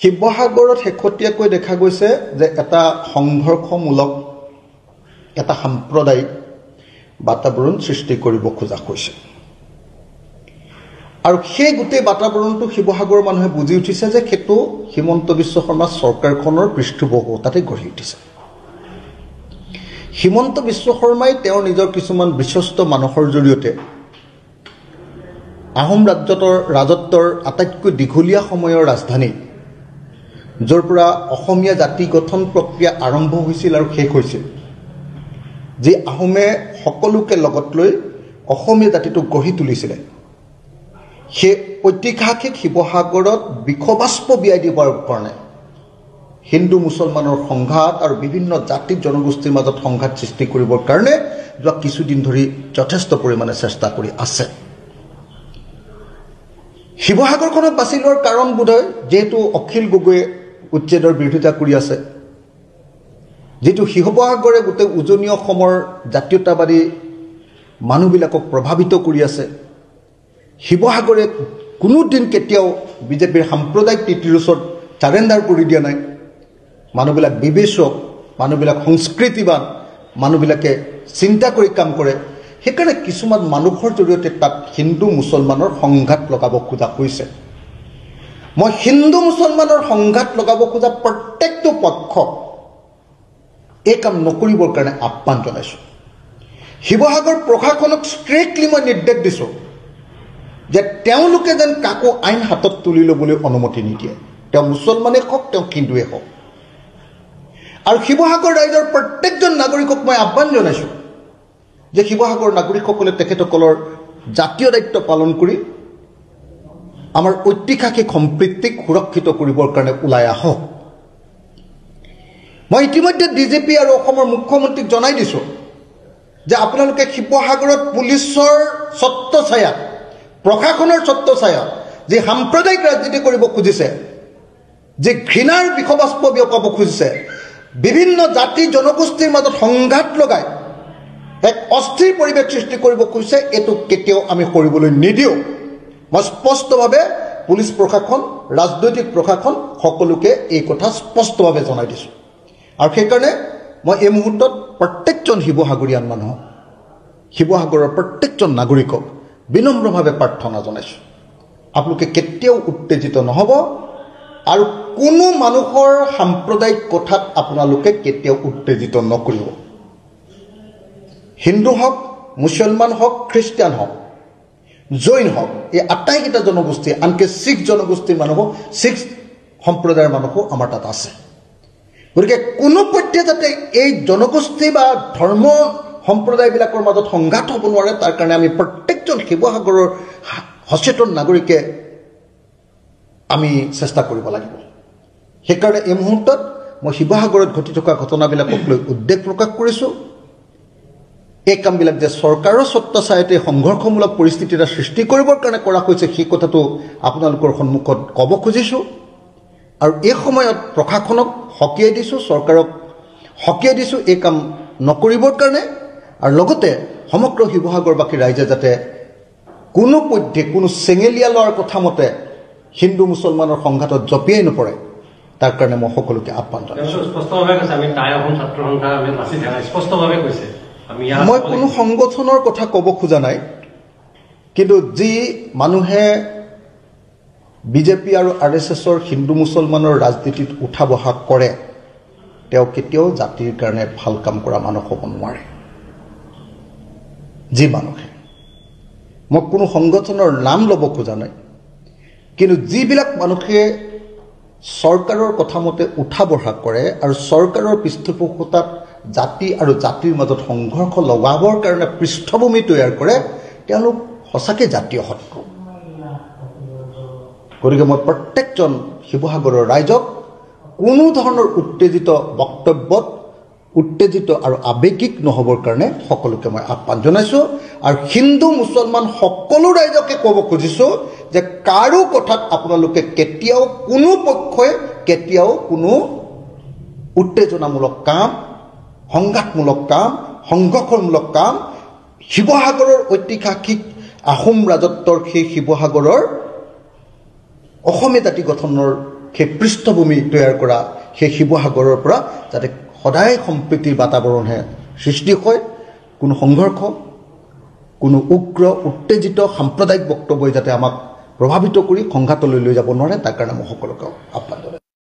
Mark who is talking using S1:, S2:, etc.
S1: শিৱসাগৰত শেহতীয়াকৈ দেখা গৈছে যে এটা সংঘৰ্ষমূলক এটা সাম্প্ৰদায়িক বাতাবৰণ সৃষ্টি কৰিব খোজা হৈছে আৰু সেই গোটেই বাতাবৰণটো শিৱসাগৰৰ মানুহে বুজি উঠিছে যে সেইটো হিমন্ত বিশ্ব শৰ্মা চৰকাৰখনৰ পৃষ্ঠপোষকতাতে গঢ়ি উঠিছে হিমন্ত বিশ্ব শৰ্মাই তেওঁৰ নিজৰ কিছুমান বিশ্বস্ত মানুহৰ জৰিয়তে আহোম ৰাজত্বৰ আটাইতকৈ দীঘলীয়া সময়ৰ ৰাজধানী য'ৰ পৰা অসমীয়া জাতি গঠন প্ৰক্ৰিয়া আৰম্ভ হৈছিল আৰু শেষ হৈছিল যি আহোমে সকলোকে লগত লৈ অসমীয়া জাতিটোক গঢ়ি তুলিছিলে সেই ঐতিহাসিক শিৱসাগৰত বিখবাস্প বিয়াই দিবৰ কাৰণে হিন্দু মুছলমানৰ সংঘাত আৰু বিভিন্ন জাতি জনগোষ্ঠীৰ মাজত সংঘাত সৃষ্টি কৰিবৰ কাৰণে যোৱা কিছুদিন ধৰি যথেষ্ট পৰিমাণে চেষ্টা কৰি আছে শিৱসাগৰখনক বাছি লোৱাৰ কাৰণ বোধহয় যেহেতু অখিল গগৈয়ে উচ্ছেদৰ বিৰোধিতা কৰি আছে যেটো শিৱসাগৰে গোটেই উজনি অসমৰ জাতীয়তাবাদী মানুহবিলাকক প্ৰভাৱিত কৰি আছে শিৱসাগৰে কোনোদিন কেতিয়াও বিজেপিৰ সাম্প্ৰদায়িক নীতিৰ ওচৰত চাৰেণ্ডাৰ কৰি দিয়া নাই মানুহবিলাক বিবেচক মানুহবিলাক সংস্কৃতিবান মানুহবিলাকে চিন্তা কৰি কাম কৰে সেইকাৰণে কিছুমান মানুহৰ জৰিয়তে তাত হিন্দু মুছলমানৰ সংঘাত লগাব খোজা হৈছে মই হিন্দু মুছলমানৰ সংঘাত লগাব খোজা প্ৰত্যেকটো পক্ষ এই কাম নকৰিবৰ কাৰণে আহ্বান জনাইছোঁ শিৱসাগৰ প্ৰশাসনক ষ্ট্ৰিক্টলি মই নিৰ্দেশ দিছোঁ যে তেওঁলোকে যেন কাকো আইন হাতত তুলি ল'বলৈ অনুমতি নিদিয়ে তেওঁ মুছলমানে হওক তেওঁ হিন্দুৱে হওক আৰু শিৱসাগৰ ৰাইজৰ প্ৰত্যেকজন নাগৰিকক মই আহ্বান জনাইছোঁ যে শিৱসাগৰ নাগৰিকসকলে তেখেতসকলৰ জাতীয় দায়িত্ব পালন কৰি আমাৰ ঐতিহাসিক সম্প্ৰীতিক সুৰক্ষিত কৰিবৰ কাৰণে ওলাই আহক মই ইতিমধ্যে ডিজিপি আৰু অসমৰ মুখ্যমন্ত্ৰীক জনাই দিছোঁ যে আপোনালোকে শিৱসাগৰত পুলিচৰ ছত্ৰছায়াত প্ৰশাসনৰ ছত্ৰছায়াত যে সাম্প্ৰদায়িক ৰাজনীতি কৰিব খুজিছে যে ঘৃণাৰ বিখবাস্প বিয়পাব খুজিছে বিভিন্ন জাতি জনগোষ্ঠীৰ মাজত সংঘাত লগাই এক অস্থিৰ পৰিৱেশ সৃষ্টি কৰিব খুজিছে এইটো কেতিয়াও আমি কৰিবলৈ নিদিওঁ মই স্পষ্টভাৱে পুলিচ প্ৰশাসন ৰাজনৈতিক প্ৰশাসন সকলোকে এই কথা স্পষ্টভাৱে জনাই দিছোঁ আৰু সেইকাৰণে মই এই মুহূৰ্তত প্ৰত্যেকজন শিৱসাগৰীয়ান মানুহক শিৱসাগৰৰ প্ৰত্যেকজন নাগৰিকক বিনম্ৰভাৱে প্ৰাৰ্থনা জনাইছোঁ আপোনালোকে কেতিয়াও উত্তেজিত নহ'ব আৰু কোনো মানুহৰ সাম্প্ৰদায়িক কথাত আপোনালোকে কেতিয়াও উত্তেজিত নকৰিব হিন্দু হওক মুছলমান হওক খ্ৰীষ্টিয়ান হওক জৈন হওক এই আটাইকেইটা জনগোষ্ঠী আনকি শিখ জনগোষ্ঠীৰ মানুহো শিখ সম্প্ৰদায়ৰ মানুহো আমাৰ তাত আছে গতিকে কোনো পধ্যে যাতে এই জনগোষ্ঠী বা ধৰ্ম সম্প্ৰদায়বিলাকৰ মাজত সংঘাত হ'ব নোৱাৰে তাৰ কাৰণে আমি প্ৰত্যেকজন শিৱসাগৰৰ সচেতন নাগৰিকে আমি চেষ্টা কৰিব লাগিব সেইকাৰণে এই মুহূৰ্তত মই শিৱসাগৰত ঘটি থকা ঘটনাবিলাকক লৈ উদ্বেগ প্ৰকাশ কৰিছোঁ এই কামবিলাক যে চৰকাৰৰ ছত্ৰছায়াতে সংঘৰ্ষমূলক পৰিস্থিতি এটা সৃষ্টি কৰিবৰ কাৰণে কৰা হৈছে সেই কথাটো আপোনালোকৰ সন্মুখত ক'ব খুজিছোঁ আৰু এই সময়ত প্ৰশাসনক সকীয়াই দিছোঁ চৰকাৰক সকীয়াই দিছোঁ এই কাম নকৰিবৰ কাৰণে আৰু লগতে সমগ্ৰ শিৱসাগৰবাসী ৰাইজে যাতে কোনো পধ্যে কোনো চেঙেলীয়া লোৱাৰ কথা মতে হিন্দু মুছলমানৰ সংঘাতত জঁপিয়াই নপৰে তাৰ কাৰণে মই সকলোকে আহ্বান জনাইছোঁ মই কোনো সংগঠনৰ কথা ক'ব খোজা নাই কিন্তু যি মানুহে বিজেপি আৰু RSSৰ হিন্দু মুছলমানৰ ৰাজনীতিত উঠা বহা কৰে তেওঁ কেতিয়াও জাতিৰ কাৰণে ভাল কাম কৰা মানুহ হ'ব নোৱাৰে যি মানুহে মই কোনো সংগঠনৰ নাম ল'ব খোজা নাই কিন্তু যিবিলাক মানুহে চৰকাৰৰ কথা মতে উঠা বহা কৰে আৰু চৰকাৰৰ পৃষ্ঠপোষকতাত জাতি আৰু জাতিৰ মাজত সংঘৰ্ষ লগাবৰ কাৰণে পৃষ্ঠভূমি তৈয়াৰ কৰে তেওঁলোক সঁচাকৈ জাতীয় শত্ৰু গতিকে মই প্ৰত্যেকজন শিৱসাগৰৰ ৰাইজক কোনো ধৰণৰ উত্তেজিত বক্তব্যত উত্তেজিত আৰু আৱেগিক নহ'বৰ কাৰণে সকলোকে মই আহ্বান জনাইছোঁ আৰু হিন্দু মুছলমান সকলো ৰাইজকে ক'ব খুজিছোঁ যে কাৰো কথাত আপোনালোকে কেতিয়াও কোনো পক্ষই কেতিয়াও কোনো উত্তেজনামূলক কাম সংঘাতমূলক কাম সংঘৰ্ষমূলক কাম শিৱসাগৰৰ ঐতিহাসিক আহোম ৰাজত্বৰ সেই শিৱসাগৰৰ অসমীয়া জাতি গঠনৰ সেই পৃষ্ঠভূমি তৈয়াৰ কৰা সেই শিৱসাগৰৰ পৰা যাতে সদায় সম্প্ৰীতিৰ বাতাবৰণহে সৃষ্টি হয়, কোনো সংঘৰ্ষ, কোনো উগ্ৰ উত্তেজিত সাম্প্ৰদায়িক বক্তব্যই যাতে আমাক প্ৰভাৱিত কৰি সংঘাতলৈ লৈ যাব নোৱাৰে, তাৰ কাৰণে মই সকলোকে আহ্বান